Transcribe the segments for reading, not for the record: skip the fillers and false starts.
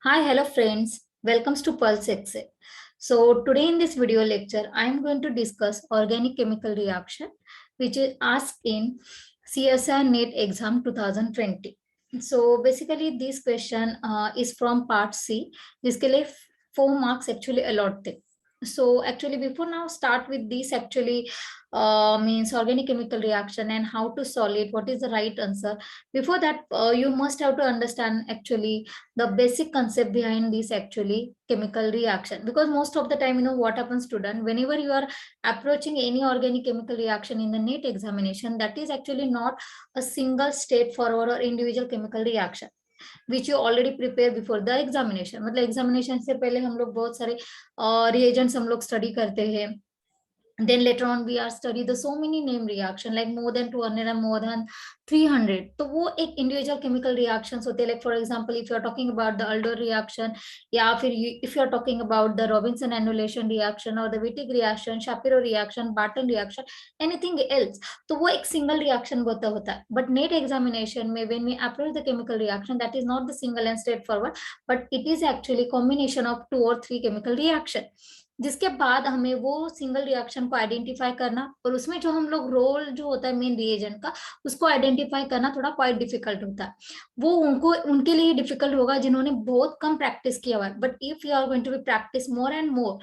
Hi, hello friends. Welcome to Pulse Excel. So today in this video lecture, I am going to discuss organic chemical reaction, which is asked in CSIR NET exam 2020. So basically this question is from part C. जिसके लिए 4 marks actually allotted. So actually before now start with this actually means organic chemical reaction and how to solve it, what is the right answer. Before that you must have to understand actually the basic concept behind this actually chemical reaction, because most of the time what happens student, whenever you are approaching any organic chemical reaction in the NET examination, that is actually not a single straightforward or individual chemical reaction which you already prepare before the examination. मतलब examination से पहले हम लोग बहुत सारे reagents हम लोग study करते हैं. Then later on we are study the so many name reaction like more than 200 and more than 300. तो वो एक individual chemical reactions होते हैं. Like for example, if you are talking about the Aldo reaction, या फिर if you are talking about the Robinson annulation reaction or the Wittig reaction, Shapiro reaction, Barton reaction, anything else, तो वो एक single reaction होता है. But NET examination में when we approach the chemical reaction, that is not the single and straightforward, but it is actually combination of 2 or 3 chemical reaction. जिसके बाद हमें वो सिंगल रिएक्शन को आइडेंटिफाई करना और उसमें जो हम लोग रोल जो होता है मेन रिएजेंट का उसको आइडेंटिफाई करना थोड़ा क्वाइट डिफिकल्ट होता है. वो उनके लिए डिफिकल्ट होगा जिन्होंने बहुत कम प्रैक्टिस किया हुआ है. But if you are going to be practice more and more,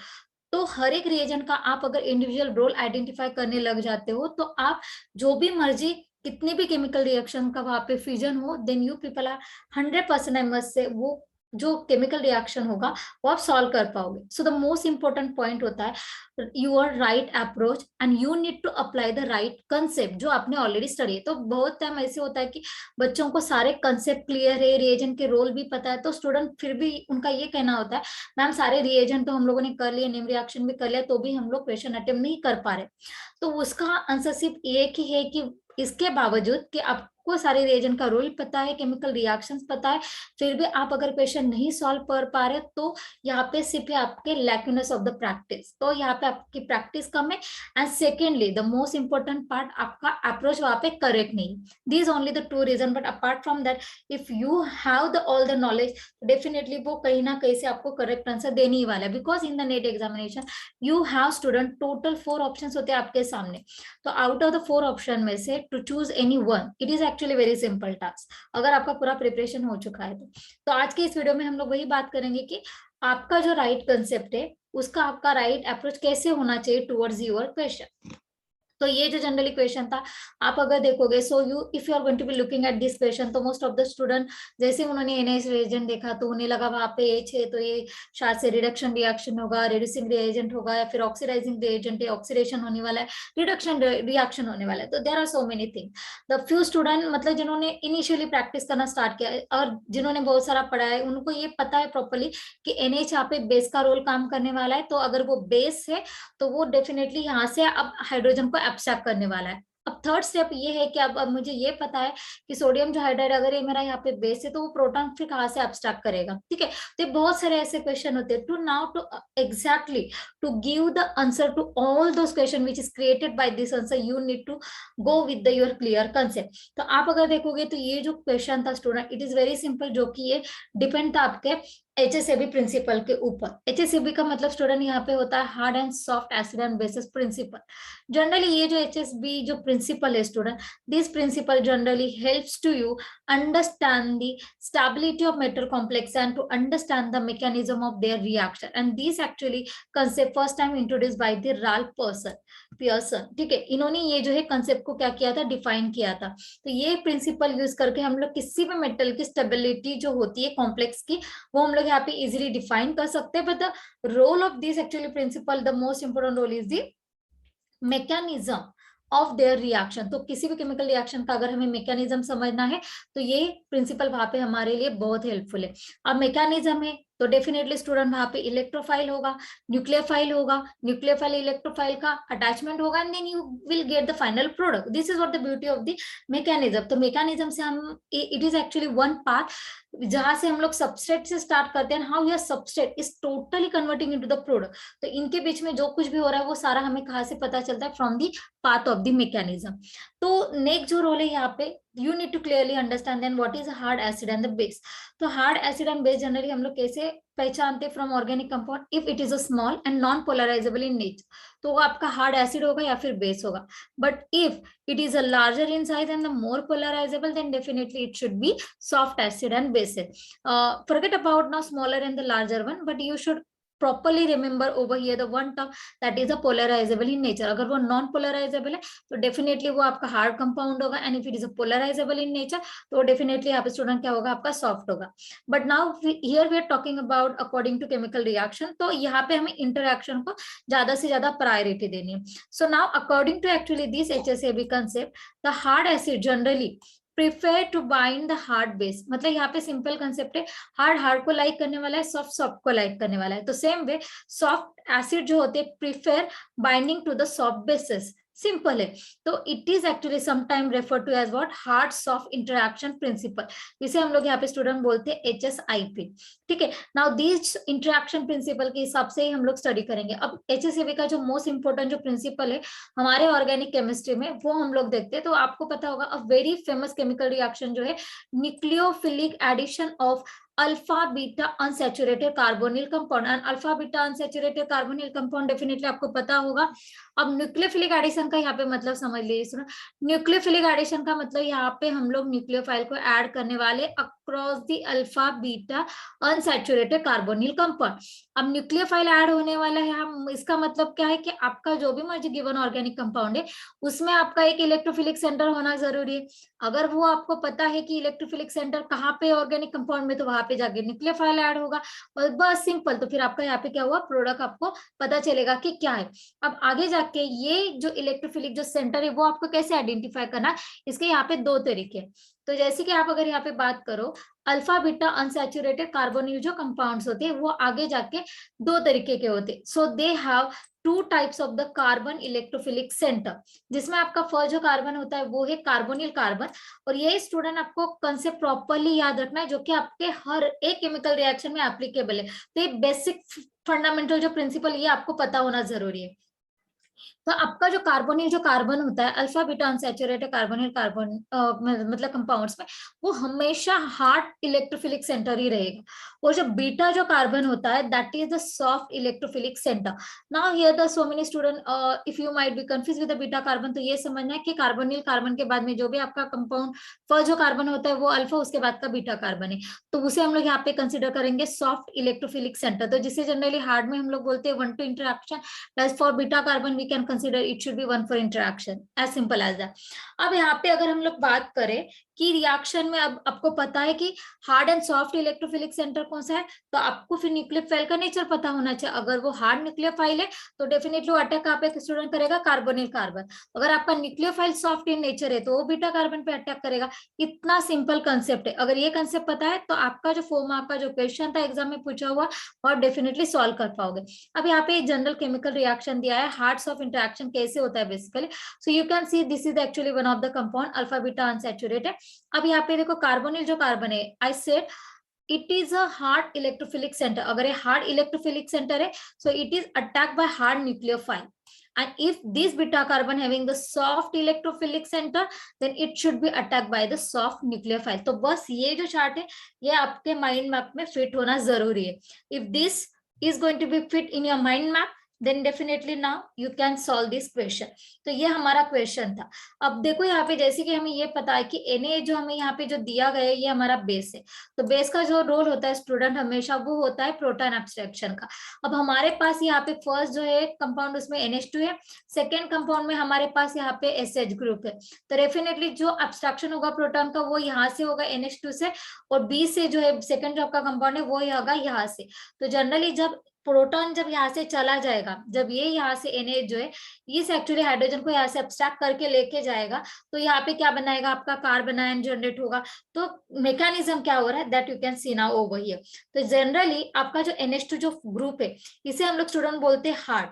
तो हर एक रिएजेंट का आप अगर इंडिविजुअल रोल आइडेंटिफाई करने लग जाते हो तो आप जो भी मर्जी कितने भी केमिकल रिएक्शन का वहां पे फ्यूजन हो, then you people are 100% I must say वो जो केमिकल रिएक्शन होगा वो आप सॉल्व कर पाओगे. So the most important point होता है your right approach and you need to apply the right concept जो आपने ऑलरेडी स्टडी है. तो बहुत टाइम ऐसे होता है कि बच्चों को सारे कंसेप्ट क्लियर है, रिएजेंट के रोल भी पता है, तो स्टूडेंट फिर भी उनका ये कहना होता है मैम सारे रिएजेंट तो हम लोगों ने कर लिए, नेम रिएक्शन भी कर लिया, तो भी हम लोग क्वेश्चन अटेम्प्ट नहीं कर पा रहे. तो उसका आंसर सिर्फ एक ही है कि इसके बावजूद कि आपको सारे रिएजेंट का रोल पता है, केमिकल रिएक्शंस पता है, फिर भी आप अगर क्वेश्चन नहीं सॉल्व कर पा रहे तो यहाँ पे सिर्फ आपके लैक्यूनेस ऑफ द प्रैक्टिस, तो यहाँ पे आपकी प्रैक्टिस कम है. And secondly the most important part, आपका अप्रोच वहां पे करेक्ट नहीं. These only the 2 reason. But apart from that if you have the all the knowledge, definitely वो कहीं ना कहीं से आपको करेक्ट आंसर देने ही वाला है. Because in the net examination you have student total 4 option होते हैं आपके सामने. तो आउट ऑफ द 4 ऑप्शन में से to choose any one, it is actually very simple task अगर आपका पूरा प्रिपरेशन हो चुका है. तो आज के इस वीडियो में हम लोग वही बात करेंगे कि आपका जो राइट कंसेप्ट है उसका आपका राइट अप्रोच कैसे होना चाहिए टुवर्ड्स योर क्वेश्चन. तो ये जो जनरली क्वेश्चन था आप अगर देखोगे, so you if you are going to be looking at this question, तो मोस्ट ऑफ द स्टूडेंट जैसे उन्होंने NH रिएजेंट देखा तो उन्हें लगा वहां पे H है तो ये शायद से रिडक्शन रिएक्शन होगा, रिड्यूसिंग रिएजेंट होगा, या फिर ऑक्सीडाइजिंग रिएजेंट है, ऑक्सीडेशन होने वाला है, रिडक्शन रिएक्शन होने वाला है. तो there are so many thing. The few student मतलब जिन्होंने इनिशियली प्रैक्टिस करना स्टार्ट किया और जिन्होंने बहुत सारा पढ़ा है उनको ये पता है प्रॉपरली कि NH यहाँ पे बेस का रोल काम करने वाला है. तो अगर वो बेस है तो वो डेफिनेटली यहाँ से अब हाइड्रोजन को एब्स्ट्रैक्ट करने वाला है. अब थर्ड स्टेप ये है कि अब मुझे ये पता है कि सोडियम जो हाइड्राइड अगर ये मेरा यहाँ पे बेस है तो वो प्रोटॉन फिर कहाँ से एब्स्ट्रैक्ट करेगा. ठीक है, तो बहुत सारे ऐसे क्वेश्चन होते हैं. To now to exactly to give the answer to all those question which is created by this answer, you need to go with the your clear concept. तो आप अगर देखोगे तो ये जो क्वेश्चन था student, it is very simple, जो कि ये डिपेंड था आपके HSAB प्रिंसिपल के ऊपर. HSAB का मतलब स्टूडेंट यहाँ पे होता है hard and soft acid and basis principle. Generally ये जो HSB जो प्रिंसिपल है student, this principle generally helps to you understand the stability of metal complex and to understand the mechanism of their reaction. And this actually concept first time introduced by the Ralph Pearson. ठीक है, इन्होंने ये जो है concept को क्या किया था, डिफाइन किया था. तो ये प्रिंसिपल यूज करके हम लोग किसी भी मेटल की स्टेबिलिटी जो होती है कॉम्प्लेक्स की वो हम लोग यहाँ पे इजिली डिफाइन कर सकते हैं. But the role of this actually principle, the most important role is the mechanism of their reaction. तो किसी भी केमिकल रिएक्शन का अगर हमें मैकेनिज्म समझना है तो ये प्रिंसिपल वहां पे हमारे लिए बहुत हेल्पफुल है. अब मैकेनिज्म है तो डेफिनेटली स्टूडेंट वहां पे इलेक्ट्रोफाइल होगा, न्यूक्लियोफाइल होगा, न्यूक्लियोफाइल इलेक्ट्रोफाइल का अटैचमेंट होगा and then you will get the final product. This is what the beauty of the mechanism. तो मैकेनिज्म से हम it is actually one path जहां से हम लोग सबस्ट्रेट से स्टार्ट करते हैं, how your substrate is totally converting into the product. तो इनके बीच में जो कुछ भी हो रहा है वो सारा हमें कहाँ से पता चलता है, from the path of the mechanism. तो नेक्स्ट जो रोल है यहाँ पे, you need to clearly understand then what is hard acid and the base. तो hard acid and base generally हम लोग कैसे पहचानते from organic compound, if it is a small and non polarizable in nature, तो वो आपका hard acid होगा या फिर बेस होगा। But if it is a larger in size and the more polarizable, then definitely it should be soft acid and bases. Forget about now smaller and the larger one, but you should properly remember over here the one term that is a polarizable in nature. अगर वो non polarizable है तो definitely वो आपका hard compound होगा, and if it is a polarizable in nature तो definitely यहाँ पे student क्या होगा, आपका soft होगा. But now here we are talking about according to chemical reaction, तो यहाँ पे हमें interaction को ज्यादा से ज्यादा प्रायोरिटी देनी है. So now according to actually this HSAB concept, the hard acid generally prefer to bind the hard base. मतलब यहाँ पे सिंपल कंसेप्ट है, हार्ड हार्ड को लाइक करने वाला है, सॉफ्ट सॉफ्ट को लाइक करने वाला है. तो सेम वे सॉफ्ट एसिड जो होते हैं prefer binding to the soft bases. Simple है. तो it is actually sometime refer to as what, hard soft interaction principle, जिसे हम लोग यहाँ पे स्टूडेंट बोलते हैं HSIP. ठीक है. नाउ दिस इंटरैक्शन प्रिंसिपल के हिसाब से ही हम लोग स्टडी करेंगे. अब HSAB का जो मोस्ट इंपोर्टेंट जो प्रिंसिपल है हमारे ऑर्गेनिक केमिस्ट्री में, वो हम लोग देखते हैं. तो आपको पता होगा a very famous chemical reaction जो है nucleophilic addition of alpha beta unsaturated carbonyl compound. And alpha beta unsaturated carbonyl compound definitely आपको पता होगा. अब न्यूक्लियोफिलिक एडिशन का यहाँ पे मतलब समझ लीजिए. सुनो, न्यूक्लियोफिलिक एडिशन का मतलब यहाँ पे हम लोग न्यूक्लियोफाइल को ऐड करने वाले across the alpha beta unsaturated carbonyl compound. अब न्यूक्लियोफाइल ऐड होने वाला है, हम इसका मतलब क्या है कि आपका जो भी मर्जी गिवन ऑर्गेनिक कंपाउंड है उसमें आपका एक इलेक्ट्रोफिलिक सेंटर होना जरूरी है. अगर वो आपको पता है कि इलेक्ट्रोफिलिक सेंटर कहाँ पे ऑर्गेनिक कंपाउंड में, तो वहां पे जाके न्यूक्लियोफाइल ऐड होगा और बस सिंपल. तो फिर आपका यहाँ पे क्या हुआ, प्रोडक्ट आपको पता चलेगा कि क्या है. अब आगे जाके ये जो इलेक्ट्रोफिलिक जो सेंटर है वो आपको कैसे आइडेंटिफाई करना, इसके यहाँ पे दो तरीके. तो जैसे कि आप अगर यहाँ पे बात करो, अल्फा बीटा अनसैचुरेटेड कार्बोनिल जो कंपाउंड्स होते हैं वो आगे जाके दो तरीके के होते हैं. So they have two types of the carbon electrophilic centre, जिसमें आपका फर्स्ट जो कार्बन होता है वो है कार्बोनिल कार्बन. और ये स्टूडेंट आपको कंसेप्ट प्रॉपर्ली याद रखना है, जो कि आपके हर एक केमिकल रिएक्शन में एप्लीकेबल है. तो ये बेसिक फंडामेंटल जो प्रिंसिपल ये आपको पता होना जरूरी है. तो आपका जो कार्बोनिल जो कार्बन होता है, alpha beta unsaturated carbonyl carbon मतलब कंपाउंड्स में, वो हमेशा हार्ड इलेक्ट्रोफिलिक सेंटर ही रहेगा. और जो बीटा जो कार्बन होता है that is the soft electrophilic centre. Now here the so many student if you might be confuse with the beta carbon, तो ये समझना है कि कार्बोनिल कार्बन के बाद में जो भी आपका कंपाउंड फर्स्ट जो कार्बन होता है वो अल्फा, उसके बाद का बीटा कार्बन है, तो उसे हम लोग यहाँ पे कंसिडर करेंगे सॉफ्ट इलेक्ट्रोफिलिक सेंटर. तो जिसे जनरली हार्ड में हम लोग बोलते हैं 1 to interaction, plus for beta carbon we can consider it should be 1 for interaction, as simple as that. अब यहाँ पे अगर हम लोग बात करें कि रिएक्शन में, अब आपको पता है कि hard and soft electrophilic centre कौन सा है, तो आपको फिर न्यूक्लियोफाइल का नेचर पता होना चाहिए. अगर वो हार्ड न्यूक्लियोफाइल है तो डेफिनेटली वो अटैक आप एक स्टूडेंट करेगा कार्बोनिल कार्बन. अगर आपका न्यूक्लियोफाइल सॉफ्ट इन नेचर है तो वो बीटा कार्बन पे अटैक करेगा. इतना सिंपल कंसेप्ट है. अगर ये कंसेप्ट पता है तो आपका जो 4 मार्क का जो क्वेश्चन था एग्जाम में पूछा हुआ वो आप डेफिनेटली सॉल्व कर पाओगे. अब यहाँ पे जनरल केमिकल रिएक्शन दिया है, हार्ड सॉफ्ट इंटरेक्शन कैसे होता है basically. So you can see this is actually one of the compound alpha beta unsaturated. अब यहाँ पे देखो कार्बोनिल जो कार्बन है, I said it is a hard electrophilic centre. अगर ये हार्ड इलेक्ट्रोफिलिक सेंटर है so it is attacked by hard nucleophile. And if this beta carbon having the soft electrophilic center, then it should be attacked by the soft nucleophile. तो बस ये जो chart है ये आपके माइंड मैप में fit होना जरूरी है. If this is going to be fit in your mind map, then definitely now you can solve this question. तो ये हमारा क्वेश्चन था. अब देखो यहाँ पे जैसे कि हमें ये पता है कि Na जो हमें यहाँ पे जो दिया गया है ये हमारा बेस है. तो बेस का जो रोल होता है स्टूडेंट हमेशा वो होता है प्रोटॉन एब्स्ट्रैक्शन का. अब हमारे पास यहाँ पे फर्स्ट जो है कंपाउंड उसमें NH2 है, सेकेंड कंपाउंड में हमारे पास यहाँ पे SH ग्रुप है. तो डेफिनेटली जो एब्स्ट्रैक्शन होगा प्रोटॉन का वो यहाँ से होगा NH2 से, और बी से जो है सेकेंड जो आपका कंपाउंड है वो होगा यहाँ से. तो जनरली जब प्रोटॉन जब यहाँ से चला जाएगा, जब ये यहाँ से Na जो है इस एक्चुअली हाइड्रोजन को यहाँ से एब्स्ट्रैक्ट करके लेके जाएगा, तो यहाँ पे क्या बनाएगा, आपका कार्बन आयन जनरेट होगा. तो मैकेनिज्म क्या हो रहा है that you can see now over here. तो जनरली आपका जो NH2 जो ग्रुप है इसे हम लोग स्टूडेंट बोलते हैं हार्ड.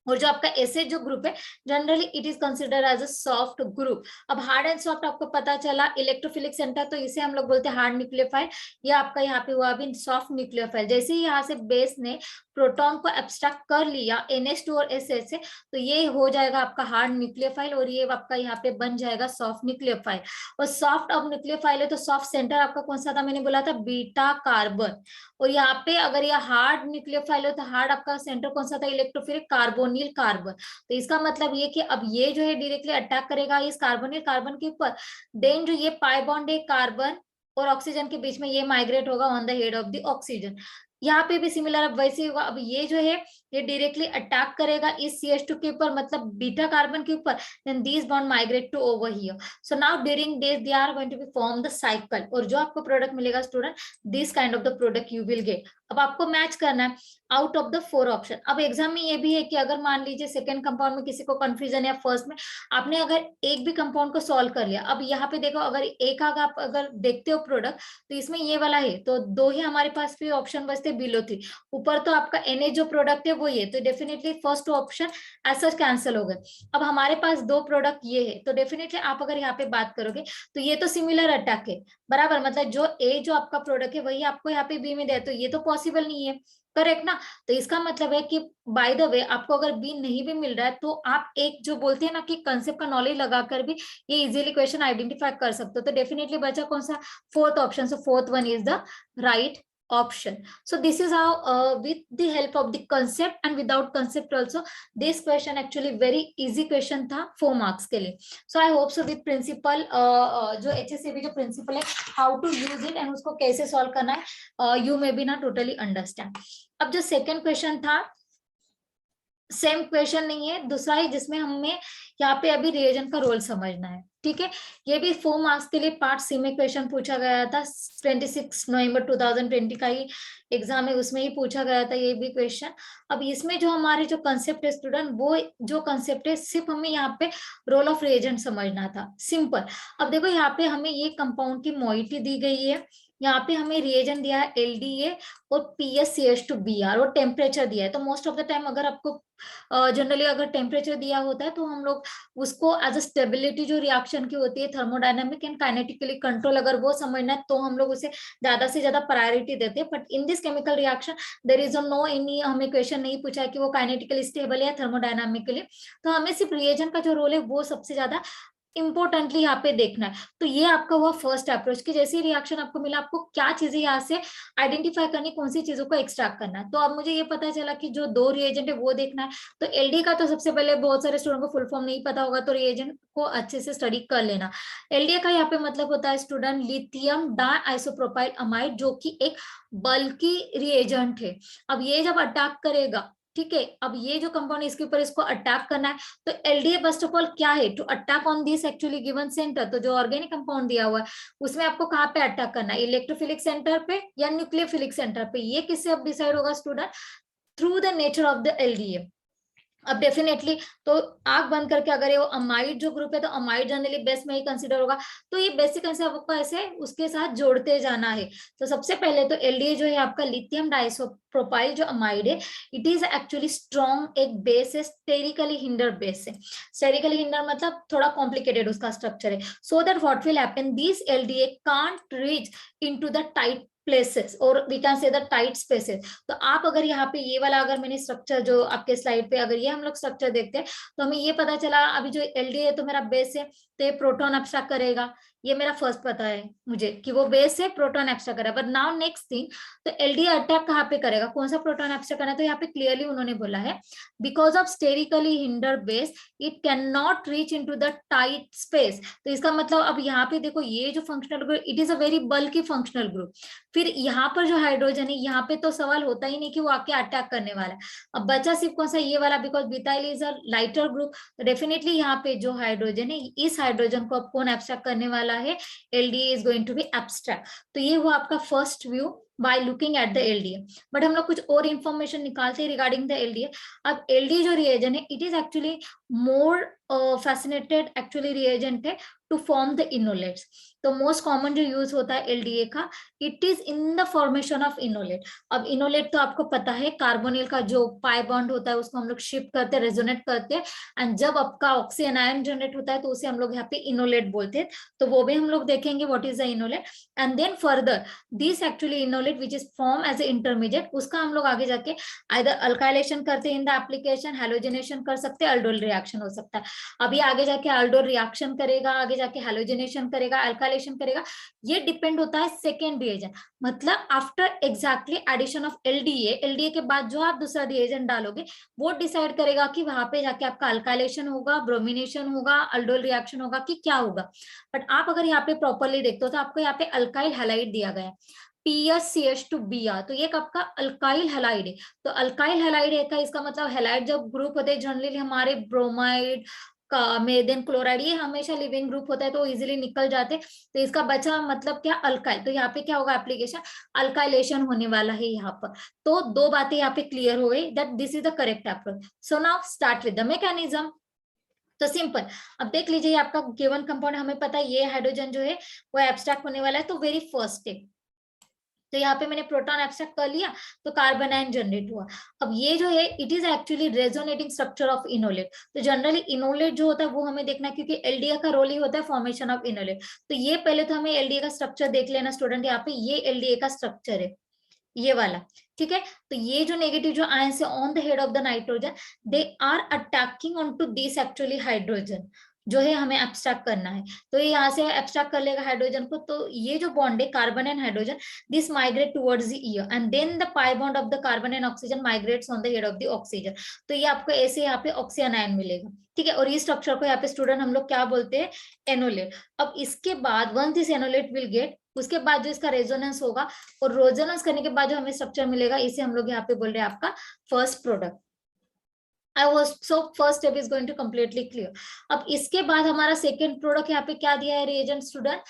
और जो आपका एसिड जो ग्रुप है generally it is consider as a soft group. अब हार्ड एंड सॉफ्ट आपको पता चला, इलेक्ट्रोफिलिक सेंटर तो इसे हम लोग बोलते हैं हार्ड न्यूक्लियोफाइल, ये आपका यहाँ पे हुआ अभी सॉफ्ट न्यूक्लियोफाइल। जैसे ही यहाँ से बेस ने प्रोटॉन को एब्स्ट्रैक्ट कर लिया NH2 और SS से, तो ये हो जाएगा आपका हार्ड न्यूक्लियोफाइल और ये आपका यहाँ पे बन जाएगा सॉफ्ट न्यूक्लियोफाइल। और सॉफ्ट अब न्यूक्लियोफाइल है तो सॉफ्ट सेंटर आपका कौन सा था, मैंने बोला था बीटा कार्बन। और यहाँ पे अगर ये हार्ड न्यूक्लियोफाइल हो तो हार्ड आपका सेंटर कौन सा था, इलेक्ट्रोफिलिक कार्बोनिल कार्बन। तो इसका मतलब ये कि अब ये जो है डायरेक्टली अटैक करेगा इस कार्बोनिल कार्बन के ऊपर, देन जो ये पाई बॉन्ड है कार्बन और ऑक्सीजन के बीच में ये माइग्रेट होगा on the head of the oxygen. यहाँ पे भी सिमिलर अब वैसे होगा। अब ये जो है ये डायरेक्टली अटैक करेगा इस CH2 के ऊपर, मतलब बीटा कार्बन के ऊपर, then this bond migrate to over here. So now during this they are going to be form the cycle, और जो आपको प्रोडक्ट मिलेगा student, this kind of the product you will get. अब आपको match करना है आउट ऑफ द 4 ऑप्शन। अब exam में ये भी है कि अगर मान लीजिए सेकंड कंपाउंड में किसी को कंफ्यूजन है, फर्स्ट में आपने अगर एक भी कंपाउंड को सॉल्व कर लिया, अब यहाँ पे देखो अगर एक आग आप अगर देखते हो प्रोडक्ट, तो इसमें ये वाला है तो 2 ही हमारे पास भी ऑप्शन बचते बिलो 3। ऊपर तो आपका Na जो प्रोडक्ट है वो ये, तो डेफिनेटली फर्स्ट ऑप्शन ऐसा कैंसिल हो गए। अब हमारे पास 2 प्रोडक्ट ये है, तो डेफिनेटली आप अगर यहाँ पे बात करोगे तो ये तो सिमिलर अटैक है बराबर, मतलब जो ए जो आपका प्रोडक्ट है वही आपको यहाँ पे बी में दे, तो ये तो पॉसिबल नहीं है, करेक्ट ना। तो इसका मतलब है कि बाय द वे आपको अगर बी नहीं भी मिल रहा है तो आप एक जो बोलते हैं ना कि कंसेप्ट का नॉलेज लगाकर भी ये इजीली क्वेश्चन आइडेंटिफाई कर सकते हो। तो डेफिनेटली बचा कौन सा, fourth option. So fourth one is the right option. So this is how with the help of the concept and without concept also, this question actually very easy question था 4 marks के लिए। So I hope so with principle जो HSCB जो principle है how to use it and उसको कैसे solve करना है you may be not totally understand। अब जो second question था सेम क्वेश्चन नहीं है, दूसरा ही जिसमें हमें यहाँ पे अभी रिएजेंट का रोल समझना है, ठीक है। ये भी 4 मार्क्स के लिए पार्ट सी में क्वेश्चन पूछा गया था, 26 नवंबर 2020 का ही एग्जाम है उसमें ही पूछा गया था ये भी क्वेश्चन। अब इसमें जो हमारे जो कंसेप्ट है स्टूडेंट, वो जो कंसेप्ट है सिर्फ हमें यहाँ पे रोल ऑफ रिएजेंट समझना था, सिंपल। अब देखो यहाँ पे हमें ये कंपाउंड की मोइटी दी गई है, यहाँ पे हमें रिएजेंट दिया है LDA और PSCH2Br और टेम्परेचर दिया है। तो मोस्ट ऑफ द टाइम अगर आपको जनरली अगर टेम्परेचर दिया होता है तो हम लोग उसको एज अ स्टेबिलिटी जो रिएक्शन की होती है थर्मोडायनामिक एंड काइनेटिकली कंट्रोल, अगर वो समझना है तो हम लोग उसे ज्यादा से ज्यादा प्रायोरिटी देते हैं। But in this chemical reaction there is no any, हमें क्वेश्चन नहीं पूछा है कि वो काइनेटिकली स्टेबल है या थर्मोडायनामिकली, तो हमें सिर्फ रिएजेंट का जो रोल है वो सबसे ज्यादा इंपोर्टेंटली यहाँ पे देखना है। तो ये आपका हुआ फर्स्ट अप्रोच कि जैसे रिएक्शन आपको मिला आपको क्या चीजें यहाँ से आइडेंटिफाई करनी, कौन सी चीजों को एक्सट्रैक्ट करना है। तो अब मुझे ये पता चला कि जो 2 रिएजेंट है वो देखना है। तो LD का तो सबसे पहले बहुत सारे स्टूडेंट को फुल फॉर्म नहीं पता होगा, तो रिएजेंट को अच्छे से स्टडी कर लेना। LDA का यहाँ पे मतलब होता है स्टूडेंट लिथियम डाइसोप्रोपाइल अमाइड, जो कि एक बल्कि रिएजेंट है। अब ये जब अटैक करेगा, ठीक है, अब ये जो कंपाउंड इसके ऊपर इसको अटैक करना है, तो LDA फर्स्ट ऑफ ऑल क्या है, to attack on this actually given centre. तो जो ऑर्गेनिक कंपाउंड दिया हुआ है उसमें आपको कहाँ पे अटैक करना है, इलेक्ट्रोफिलिक सेंटर पे या न्यूक्लियोफिलिक सेंटर पे, ये किससे अब डिसाइड होगा student, through the nature of the LDA। अब डेफिनेटली तो आंख बंद करके अगर ये वो अमाइड जो ग्रुप है तो अमाइड जनरली बेस में ही कंसीडर होगा, तो ये बेसिक कंसेप्ट आपको ऐसे उसके साथ जोड़ते जाना है। तो सबसे पहले तो LDA जो है आपका लिथियम डाइसोप्रोपाइल जो अमाइड है, इट इज एक्चुअली स्ट्रॉन्ग एक बेस है, स्टेरिकली हिंडर बेस है। स्टेरिकली हिंडर मतलब थोड़ा कॉम्प्लिकेटेड उसका स्ट्रक्चर है। So that what will happen, this LDA can't reach into the tight places और we can say the tight spaces. तो आप अगर यहाँ पे ये वाला अगर मैंने स्ट्रक्चर जो आपके स्लाइड पे अगर ये हम लोग स्ट्रक्चर देखते हैं तो हमें ये पता चला अभी जो LDA है तो मेरा बेस है तो ये प्रोटॉन एब्स्ट्रैक्ट करेगा, ये मेरा फर्स्ट पता है मुझे कि वो बेस है, प्रोटॉन एब्स्ट्रैक्ट करेगा। बट नाउ नेक्स्ट थिंग, तो LDA अटैक कहाँ पे करेगा, कौन सा प्रोटॉन एब्स्ट्रैक्ट करना है, तो यहाँ पे क्लियरली उन्होंने बोला है because of sterically hinder base it can not reach into the tight space. तो इसका मतलब अब यहाँ पे देखो ये जो functional group it is a very bulky functional group. फिर यहाँ पर जो हाइड्रोजन है यहाँ पे तो सवाल होता ही नहीं कि वो आके अटैक करने वाला है। अब बचा सिर्फ कौन सा, ये वाला, because butyl is a lighter group. तो डेफिनेटली यहाँ पे जो हाइड्रोजन है इस हाइड्रोजन को अब कौन एब्स्ट्रैक्ट करने वाला है, LDA is going to be abstract. तो ये हुआ आपका first view by looking at the LDA। But हम लोग कुछ और इंफॉर्मेशन निकालते हैं रिगार्डिंग द LDA। अब LDA जो रिएजेंट है it is actually more fascinated actually reagent है टू फॉर्म द इनोलेट्स। तो मोस्ट कॉमन जो यूज होता है एलडीए का, it is in the formation of enolate. अब इनोलेट तो आपको पता है, कार्बोनिल का जो पाई बॉन्ड होता है उसको हम लोग शिफ्ट करते हैं, रेजोनेट करते हैं, एंड जब आपका ऑक्सीजन आयन जनरेट होता है तो उसे हम लोग यहाँ पे इनोलेट बोलते हैं। तो वो भी हम लोग देखेंगे what is the enolate. And then further this actually enolate which is form as a intermediate, उसका हम लोग आगे जाके आइदर अल्काइलेशन करते हैं इन द एप्लीकेशन, हैलोजिनेशन कर सकते हैं, अल्डोल रिएक्शन हो सकता है। अभी आगे जाके अल्डोल रिएक्शन करेगा, आगे जाके हैलोजिनेशन करेगा, अल्काइलेशन करेगा, ये डिपेंड होता है सेकेंड रिएजेंट। मतलब after exactly addition of LDA, LDA के बाद जो आप दूसरा रिएजेंट डालोगे वो डिसाइड करेगा कि वहां पे जाके आपका अल्काइलेशन होगा, ब्रोमिनेशन होगा, अल्डोल रिएक्शन होगा कि क्या होगा। बट आप अगर यहाँ पे प्रॉपरली देखते हो तो आपको यहाँ पे अल्काइल हैलाइड दिया गया है, PSCH2Br, तो ये आपका अल्काइल हैलाइड है। तो अल्काइल हैलाइड है का इसका मतलब हैलाइड जब ग्रुप होते हैं जनरली हमारे ब्रोमाइड का, मेदेन क्लोराइड, ये हमेशा लिविंग ग्रुप होता है तो इजीली निकल जाते। तो इसका बचा मतलब क्या, अल्काइल। तो यहाँ पे क्या होगा, एप्लीकेशन अल्काइलेशन होने वाला है यहाँ पर। तो दो बातें यहाँ पे क्लियर हो गई, that this is the correct approach. So now start with the mechanism. तो सिंपल, अब देख लीजिए आपका गिवन कंपाउंड, हमें पता है ये हाइड्रोजन जो है वो एब्स्ट्रैक्ट होने वाला है। तो वेरी फर्स्ट स्टेप, तो यहाँ पे मैंने प्रोटॉन एब्स्ट्रैक्ट कर लिया तो कार्बन आयन जनरेट हुआ। अब ये जो है it is actually resonating structure of enolate. तो जनरली इनोलेट जो होता है वो हमें देखना है, क्योंकि एलडीए का रोल ही होता है फॉर्मेशन ऑफ इनोलेट। तो ये पहले तो हमें एलडीए का स्ट्रक्चर देख लेना स्टूडेंट, यहाँ पे ये एलडीए का स्ट्रक्चर है, ये वाला। ठीक है, तो ये जो नेगेटिव जो आयन है on the head of the nitrogen, they are attacking on to this actually hydrogen जो है हमें एब्स्ट्रैक्ट करना है। तो ये यहाँ से एब्स्ट्रैक्ट कर लेगा हाइड्रोजन को। तो ये जो बॉन्ड है carbon and hydrogen, this migrate towards the year and then the pi bond of the carbon and oxygen migrates on the head of the oxygen. तो ये आपको ऐसे यहाँ पे ऑक्सीजन आयन मिलेगा। ठीक है, और इस स्ट्रक्चर को यहाँ पे स्टूडेंट हम लोग क्या बोलते हैं, एनोलेट। अब इसके बाद once this enolate will get, उसके बाद जो इसका रेजोनेंस होगा और रेजोनेंस करने के बाद जो हमें स्ट्रक्चर मिलेगा, इसे हम लोग यहाँ पे बोल रहे हैं आपका first product. I was so first step is going to completely clear। अब इसके बाद हमारा सेकेंड प्रोडक्ट यहाँ पे क्या दिया है रिएजेंट स्टूडेंट,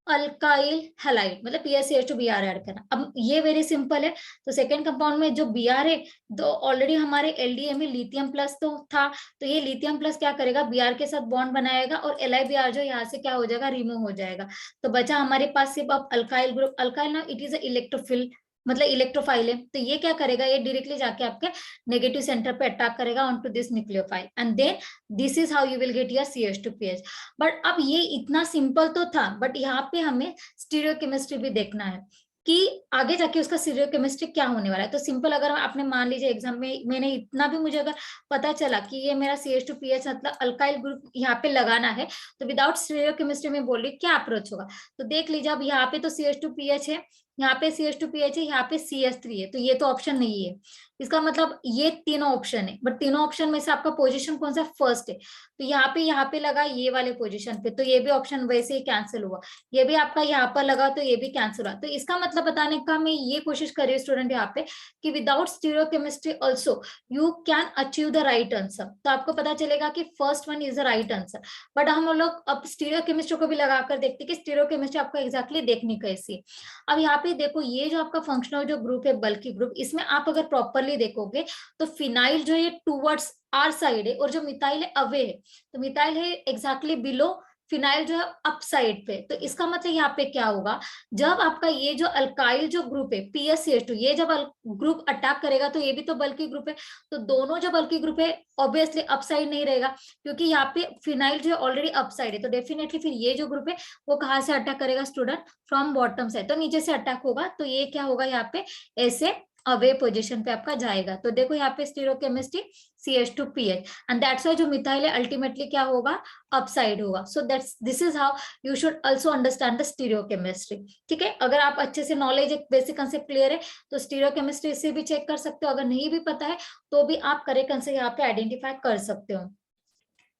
अल्काइल हैलाइड, मतलब PSCH2Br ऐड करना। अब ये वेरी सिंपल है। तो सेकेंड कंपाउंड में जो Br है, तो ऑलरेडी हमारे एलडीए में लिथियम प्लस तो था, तो ये लिथियम प्लस क्या करेगा, Br के साथ बॉन्ड बनाएगा और LiBr जो यहाँ से क्या हो जाएगा, रिमूव हो जाएगा। तो बचा हमारे पास सिर्फ अब अल्काइल ग्रुप। अल्काइल ना इट इज इलेक्ट्रोफिल, मतलब इलेक्ट्रोफाइल है। तो ये क्या करेगा, ये डायरेक्टली जाके आपके नेगेटिव सेंटर पे अटैक करेगा on to this nucleophile and then this is how you will get your CH2PH। But अब ये इतना सिंपल तो था, बट यहाँ पे हमें स्टीरियोकेमिस्ट्री भी देखना है कि आगे जाके उसका स्टीरियोकेमिस्ट्री क्या होने वाला है। तो सिंपल, अगर आपने मान लीजिए एग्जाम में मैंने इतना भी, मुझे अगर पता चला कि ये मेरा CH2PH मतलब अल्काइल ग्रुप यहाँ पे लगाना है, तो विदाउट स्टीरियोकेमिस्ट्री में बोल रही क्या अप्रोच होगा। तो देख लीजिए, अब यहाँ पे तो CH2PH है, यहाँ पे CH2PH है, यहाँ पे CS3 है, तो ये तो ऑप्शन नहीं है। इसका मतलब ये तीनों ऑप्शन है, बट तीनों ऑप्शन में से आपका पोजीशन कौन सा, फर्स्ट है। तो यहाँ पे लगा ये वाले पोजीशन पे, तो ये भी ऑप्शन वैसे ही कैंसिल हुआ। ये भी आपका यहाँ पर लगा तो ये भी कैंसिल हुआ। तो इसका मतलब बताने का मैं ये कोशिश कर रही हूँ स्टूडेंट यहाँ पे कि without stereochemistry also you can achieve the right answer. तो आपको पता चलेगा कि first one is the right answer. But हम लोग अब स्टीरियोकेमिस्ट्री को भी लगाकर देखते हैं कि स्टीरियोकेमिस्ट्री आपको एग्जैक्टली देखनी कैसी है। अब यहाँ पे देखो, ये जो आपका फंक्शनल जो ग्रुप है, बल्कि ग्रुप, इसमें आप अगर प्रॉपरली देखोगे तो फिनाइल जो है टूवर्ड्स आर साइड है और जो मिथाइल है अवे है। तो मिथाइल है एग्जैक्टली बिलो, फिनाइल जो है अप साइड पे। तो इसका मतलब यहाँ पे क्या होगा, जब आपका ये जो अल्काइल जो ग्रुप है PSCH2, ये जब ग्रुप अटैक करेगा तो ये भी तो बल्कि ग्रुप है। तो दोनों जब बल्कि ग्रुप है ऑब्वियसली अप साइड नहीं रहेगा, क्योंकि यहाँ पे फिनाइल जो है ऑलरेडी अप साइड है। तो डेफिनेटली फिर ये जो ग्रुप है वो कहाँ से अटैक करेगा स्टूडेंट, फ्रॉम बॉटम साइड, तो नीचे से अटैक होगा। तो ये क्या होगा, यहाँ पे ऐसे अवे पोजीशन पे आपका जाएगा। तो देखो यहाँ पे stereochemistry CH2PH and that's why जो मिथाइल है अल्टीमेटली क्या होगा, अपसाइड होगा। So that's this is how you should also understand the stereochemistry. ठीक है, अगर आप अच्छे से नॉलेज, एक बेसिक कंसेप्ट क्लियर है तो स्टीरियोकेमिस्ट्री से भी चेक कर सकते हो। अगर नहीं भी पता है तो भी आप करेक्ट आंसर यहाँ पे आइडेंटिफाई कर सकते हो।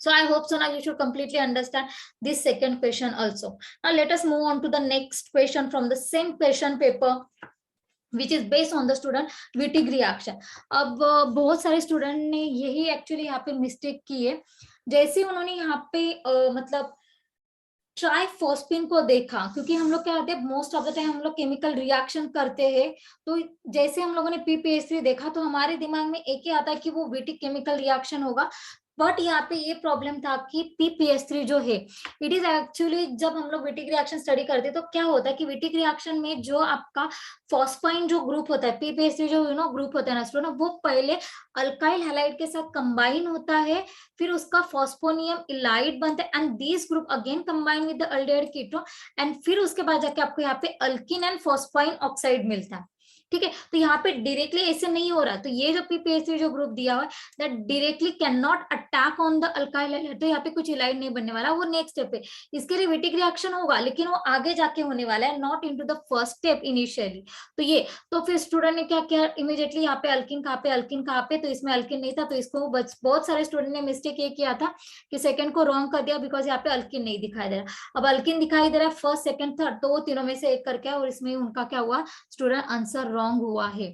So I hope so now you should completely understand this second question also. Now let us move on to the next question from the same question paper, which is based on the student Wittig reaction। अब बहुत सारे student ने यही actually यहाँ पे mistake की है। जैसे उन्होंने यहाँ पे मतलब ट्राइफॉस्फेन को देखा, क्योंकि हम लोग क्या होते हैं मोस्ट ऑफ द टाइम हम लोग केमिकल रिएक्शन करते हैं। तो जैसे हम लोगों ने PPH3 देखा तो हमारे दिमाग में एक ही आता है कि वो विटिक केमिकल रिएक्शन होगा। बट यहाँ पे ये प्रॉब्लम था कि PPS3 जो है इट इज एक्चुअली, जब हम लोग विटिक रिएक्शन स्टडी करते हैं तो क्या होता है कि विटिक रिएक्शन में जो आपका फॉस्फाइन जो ग्रुप होता है, PPS3 जो ग्रुप होता है ना स्टूडेंट, वो पहले अल्काइल हैलाइड के साथ कंबाइन होता है, फिर उसका फॉस्फोनियम इलाइड बनता है and this group again combine with the aldehyde ketone and फिर उसके बाद जाके आपको यहाँ पे अल्किन एंड फॉस्फाइन ऑक्साइड मिलता है। ठीक है, तो यहाँ पे डायरेक्टली ऐसे नहीं हो रहा, तो ये जो PPS3 जो ग्रुप दिया हुआ है that directly can not attack on the alkyl halide, तो यहाँ पे कुछ इलाइड नहीं बनने वाला, वो नेक्स्ट स्टेप है। इसके लिए विटिक रिएक्शन होगा लेकिन वो आगे जाके होने वाला है, not into the first step initially. तो ये, तो फिर स्टूडेंट ने क्या किया, इमीडिएटली यहाँ पे अल्किन कहाँ पे, अल्किन कहाँ पे, तो इसमें अल्किन नहीं था, तो इसको बहुत सारे स्टूडेंट ने मिस्टेक ये किया था कि सेकंड को रॉन्ग कर दिया बिकॉज यहाँ पे अल्किन नहीं दिखाई दे रहा। अब अल्किन दिखाई दे रहा है फर्स्ट सेकंड थर्ड, तो वो तीनों में से एक करके, और इसमें उनका क्या हुआ स्टूडेंट, आंसर रॉन्ग हुआ है।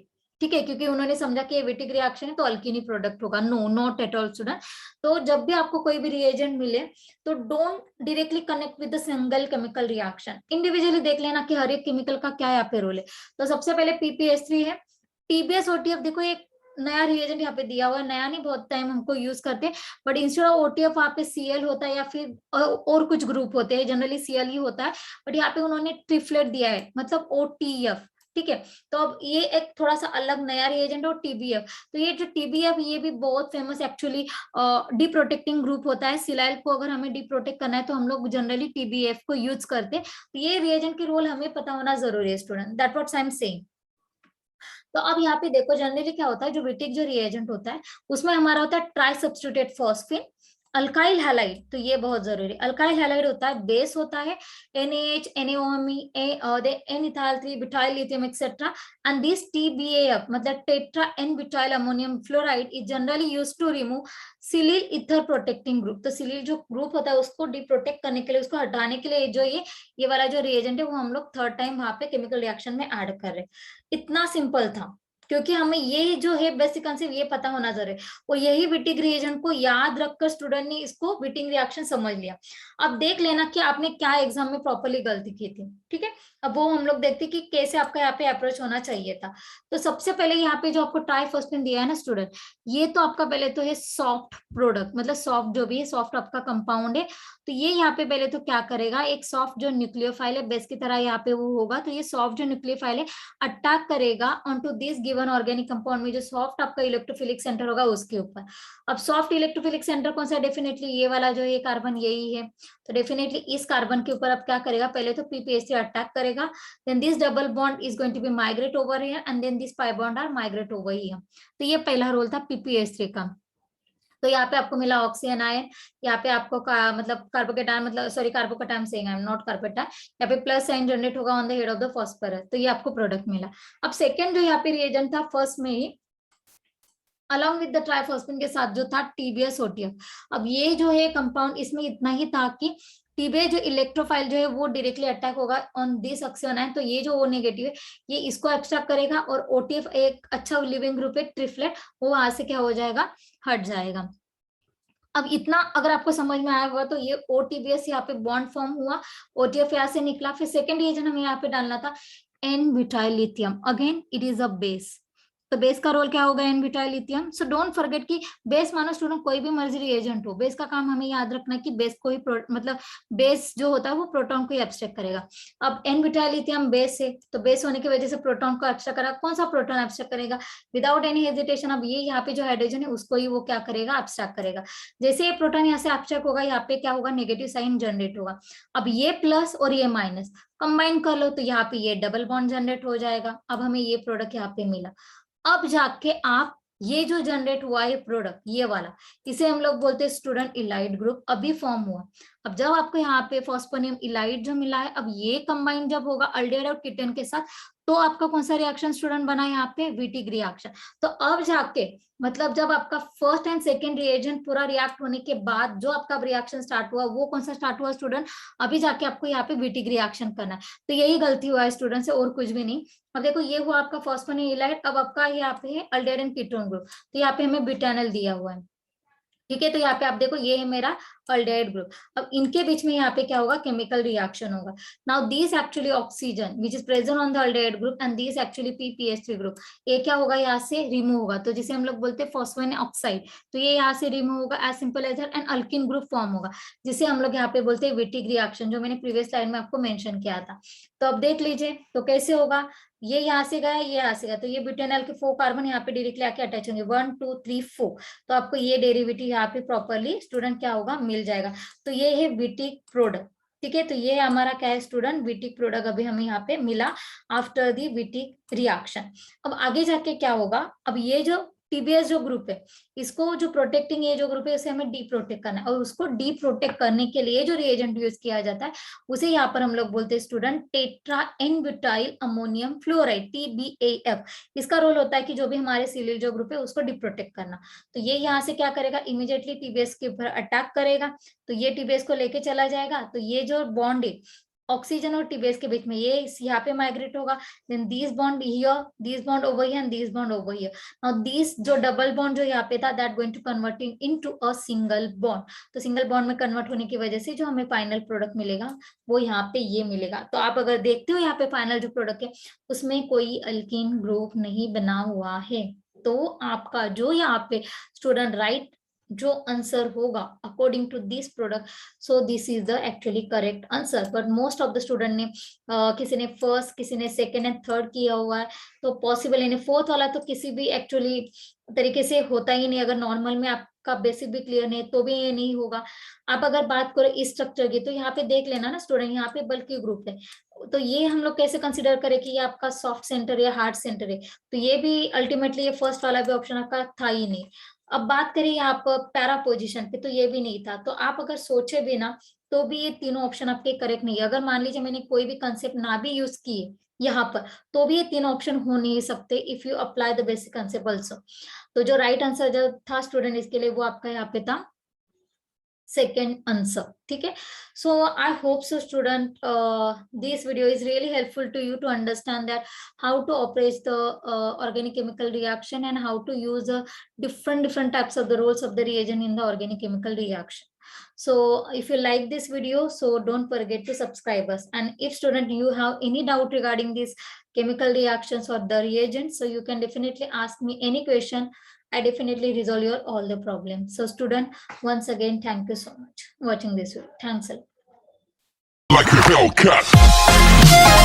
ठीक है, क्योंकि उन्होंने समझा कि विटिक रिएक्शन है तो अल्किनी प्रोडक्ट होगा। No, not at all student. तो जब भी आपको कोई भी रिएजेंट मिले तो don't directly connect with the single chemical reaction, individually देख लेना कि हर एक केमिकल का क्या यहाँ पे रोल है। तो सबसे पहले PPS3 है। TBS OTF देखो एक नया रिएजेंट यहाँ पे दिया हुआ है, नया नहीं, बहुत टाइम हमको यूज करते हैं, बट इंस्टेड ऑफ OTF वहाँ पे Cl होता है या फिर और कुछ ग्रुप होते हैं, जनरली Cl ही होता है, बट यहाँ पे उन्होंने ट्रिपलेट दिया है मतलब OTF। ठीक है, तो अब ये एक थोड़ा सा अलग नया रिएजेंट और TBF। तो ये जो TBF ये भी बहुत फेमस एक्चुअली डिप्रोटेक्टिंग ग्रुप होता है। सिलाइल को अगर हमें डिप्रोटेक्ट करना है तो हम लोग जनरली TBF को यूज करते हैं। तो ये रिएजेंट की रोल हमें पता होना जरूरी है student, that what I am saying. तो अब यहाँ पे देखो जनरली क्या होता है, जो विटिक जो रिएजेंट होता है उसमें हमारा होता है try substituted phosphate, alkyl halide, तो ये बहुत जरूरी। अल्काइल हैलाइड होता है, बेस होता है NaH, NaOMe, N ethyl 3 butyl lithium etc. and this TBAF मतलब tetra N butyl ammonium fluoride is generally used to remove silyl ether protecting group. तो सिलिल जो ग्रुप होता है उसको डिप्रोटेक्ट करने के लिए, उसको हटाने के लिए जो ये वाला जो रिएजेंट है वो हम लोग थर्ड टाइम वहां पे केमिकल रिएक्शन में ऐड कर रहे। इतना सिंपल था, क्योंकि हमें ये जो है बेसिक कंसेप्ट ये पता होना जरूरी है, और यही विटिक रिएजेंट को याद रखकर स्टूडेंट ने इसको विटिक रिएक्शन समझ लिया। अब देख लेना कि आपने क्या एग्जाम में प्रॉपरली गलती की थी। ठीक है, अब वो हम लोग देखते कि कैसे आपका यहाँ पे अप्रोच होना चाहिए था। तो सबसे पहले यहाँ पे जो आपको ट्राइफॉस्फेट दिया है ना स्टूडेंट, ये तो आपका पहले तो है सॉफ्ट प्रोडक्ट, मतलब सॉफ्ट जो भी है, सॉफ्ट आपका कंपाउंड है। तो ये यहाँ पे पहले तो क्या करेगा, एक सॉफ्ट जो न्यूक्लियोफाइल है बेस की तरह यहाँ पे वो होगा, तो ये सॉफ्ट जो न्यूक्लियोफाइल है अटैक करेगा onto this given organic compound में जो सॉफ्ट आपका इलेक्ट्रोफिलिक सेंटर होगा उसके ऊपर। अब सॉफ्ट इलेक्ट्रोफिलिक सेंटर कौन सा, डेफिनेटली ये वाला जो है कार्बन यही है। तो डेफिनेटली इस कार्बन के ऊपर अब क्या करेगा, पहले तो PPS3 अटैक करेगा, then this double bond is going to be migrate over here and then this pi bond are migrate over here. तो ये पहला रोल था PPS3 का। तो यहाँ पे आपको मिला ऑक्सीजन आयन, यहाँ पे आपको मतलब कार्बोकेटायन, मतलब sorry carbocation saying I am not carbocation, यहाँ पे प्लस साइन जनरेट होगा on the head of the phosphorus. तो ये आपको प्रोडक्ट मिला। अब सेकंड जो यहाँ पे रिएजेंट था फर्स्ट में ही अलॉन्ग विद द ट्राइफॉस्फेट के साथ जो था TBS OTF। अब ये जो है कंपाउंड इसमें इतना ही था कि TBS जो इलेक्ट्रोफाइल जो है वो डायरेक्टली अटैक होगा ऑन दिस ऑक्सीजन आयन, तो ये जो O नेगेटिव है ये इसको एक्सट्रैक्ट करेगा, और OTF एक अच्छा लिविंग ग्रुप है ट्रिपलेट, वो वहां से क्या हो जाएगा, हट जाएगा। अब इतना अगर आपको समझ में आया होगा तो ये OTBS यहाँ पे बॉन्ड फॉर्म हुआ, OTF यहाँ से निकला। फिर सेकंड रिएजेंट हमें यहाँ पे डालना था N butyl lithium, again it is a base. तो बेस का रोल क्या होगा, N butyl lithium. So don't forget कि बेस मानो स्टूडेंट कोई भी मर्जी रिएजेंट हो, बेस का काम हमें याद रखना है कि बेस को ही मतलब बेस जो होता है वो प्रोटॉन को ही एब्स्ट्रैक्ट करेगा। अब N ब्यूटाइल लिथियम बेस है, तो बेस होने की वजह से प्रोटॉन को एब्स्ट्रैक्ट करेगा। कौन सा प्रोटॉन एब्स्ट्रैक्ट करेगा, विदाउट एनी हेजिटेशन। अब ये यहाँ पे जो हाइड्रोजन है उसको ही वो क्या करेगा, एब्स्ट्रैक्ट करेगा। जैसे ये प्रोटॉन यहाँ से एब्स्ट्रैक्ट होगा, यहाँ पे क्या होगा, नेगेटिव साइन जनरेट होगा। अब ये प्लस और ये माइनस कंबाइन कर लो तो यहाँ पे ये डबल बॉन्ड जनरेट हो जाएगा। अब हमें ये प्रोडक्ट यहाँ पे मिला। अब जाके आप ये जो जनरेट हुआ है प्रोडक्ट ये वाला, इसे हम लोग बोलते हैं स्टूडेंट इलाइड ग्रुप, अभी फॉर्म हुआ। अब जब आपको यहाँ पे फॉस्फोनियम इलाइड जो मिला है, अब ये कंबाइन जब होगा अल्डिहाइड और कीटोन के साथ, तो आपका कौन सा रिएक्शन स्टूडेंट बना यहाँ पे, विटिक रिएक्शन। तो अब जाके मतलब जब आपका फर्स्ट एंड सेकेंड रिएजेंट पूरा रिएक्ट होने के बाद जो आपका रिएक्शन स्टार्ट हुआ, वो कौन सा स्टार्ट हुआ स्टूडेंट, अभी जाके आपको यहाँ पे विटिक रिएक्शन करना है। तो यही गलती हुआ है स्टूडेंट से, और कुछ भी नहीं। अब देखो ये हुआ आपका फॉस्फोनिल इलाइड, अब आपका यहाँ पे है अल्डिहाइड एंड कीटोन ग्रुप, तो यहाँ पे हमें ब्यूटेनॉल दिया हुआ है। ठीक है। तो यहाँ पे आप देखो ये है मेरा अल्डेहाइड ग्रुप। अब इनके बीच में यहाँ पे क्या होगा, केमिकल रिएक्शन होगा। Now this actually oxygen which is present on the aldehyde group and this actually PPH3 group, ये क्या होगा, यहाँ से रिमूव होगा। तो जिसे हम लोग बोलते हैं फॉस्फेन ऑक्साइड, तो ये यहाँ से रिमूव होगा as simple as that, and alkyne group form होगा, जिसे हम लोग यहाँ पे बोलते हैं विटिक रिएक्शन, जो मैंने प्रीवियस स्लाइड में आपको मेंशन किया था। तो अब देख लीजिए तो कैसे होगा, ये यहाँ से गया, ये यहाँ से गया, तो ये ब्यूटेनॉल के 4 कार्बन यहाँ पे डायरेक्टली आके अटैच होंगे, 1 2 3 4। तो आपको ये डेरिवेटिव यहाँ पे प्रॉपरली स्टूडेंट क्या होगा, मिल जाएगा। तो ये है विटिक प्रोडक्ट। ठीक है, तो ये हमारा क्या है स्टूडेंट, विटिक प्रोडक्ट अभी हमें यहाँ पे मिला आफ्टर दी विटिक रिएक्शन। अब आगे जाके क्या होगा, अब ये जो TBS जो ग्रुप है, इसको जो प्रोटेक्टिंग ये जो ग्रुप है, उसे हमें डी प्रोटेक्ट करना है, और उसको डी प्रोटेक्ट करने के लिए जो रिएजेंट यूज किया जाता है उसे यहाँ पर हम लोग बोलते हैं student tetra n butyl ammonium fluoride, TBAF। इसका रोल होता है कि जो भी हमारे सिलिल जो ग्रुप है उसको डी प्रोटेक्ट करना। तो ये यहाँ से क्या करेगा, इमीडिएटली TBS के ऊपर अटैक करेगा, तो ये TBS को लेके चला जाएगा। तो ये जो बॉन्ड है ऑक्सीजन और TBS के बीच में, ये यहाँ पे माइग्रेट होगा, then this bond here, this bond over here and this bond over here. Now this जो डबल बॉन्ड जो यहाँ पे था, that going to converting into a single bond. तो सिंगल बॉन्ड में कन्वर्ट होने की वजह से जो हमें फाइनल प्रोडक्ट मिलेगा वो यहाँ पे ये मिलेगा। तो आप अगर देखते हो यहाँ पे फाइनल जो प्रोडक्ट है उसमें कोई अल्कीन ग्रुप नहीं बना हुआ है। तो आपका जो यहाँ पे स्टूडेंट राइट जो आंसर होगा according to this product, so this is the actually correct answer. But most of the student ने किसी ने फर्स्ट, किसी ने सेकंड एंड थर्ड किया हुआ है, तो पॉसिबल है फोर्थ वाला तो किसी भी एक्चुअली तरीके से होता ही नहीं। अगर नॉर्मल में आपका बेसिक भी क्लियर नहीं तो भी ये नहीं होगा। आप अगर बात करो इस स्ट्रक्चर की, तो यहाँ पे देख लेना ना स्टूडेंट, यहाँ पे बल्कि ग्रुप है, तो ये हम लोग कैसे कंसिडर करें कि ये आपका सॉफ्ट सेंटर या हार्ड सेंटर है। तो ये भी अल्टीमेटली ये फर्स्ट वाला भी ऑप्शन आपका था ही नहीं। अब बात करें यहाँ पर पैरा पोजीशन पे, तो ये भी नहीं था। तो आप अगर सोचे भी ना तो भी ये तीनों ऑप्शन आपके करेक्ट नहीं है। अगर मान लीजिए मैंने कोई भी कंसेप्ट ना भी यूज किए यहाँ पर, तो भी ये तीनों ऑप्शन हो नहीं सकते if you apply the basic concept also. तो जो राइट आंसर जो था स्टूडेंट इसके लिए, वो आपका यहाँ पे था second answer. ठीक है, so I hope so student this video is really helpful to you to understand that how to operate the organic chemical reaction and how to use the different types of the roles of the reagent in the organic chemical reaction. So if you like this video, so don't forget to subscribe us, and if student you have any doubt regarding these chemical reactions or the reagents, so you can definitely ask me any question. I definitely resolve your all the problems. So student, once again, thank you so much watching this video. Thanks a lot. Like a Hellcat.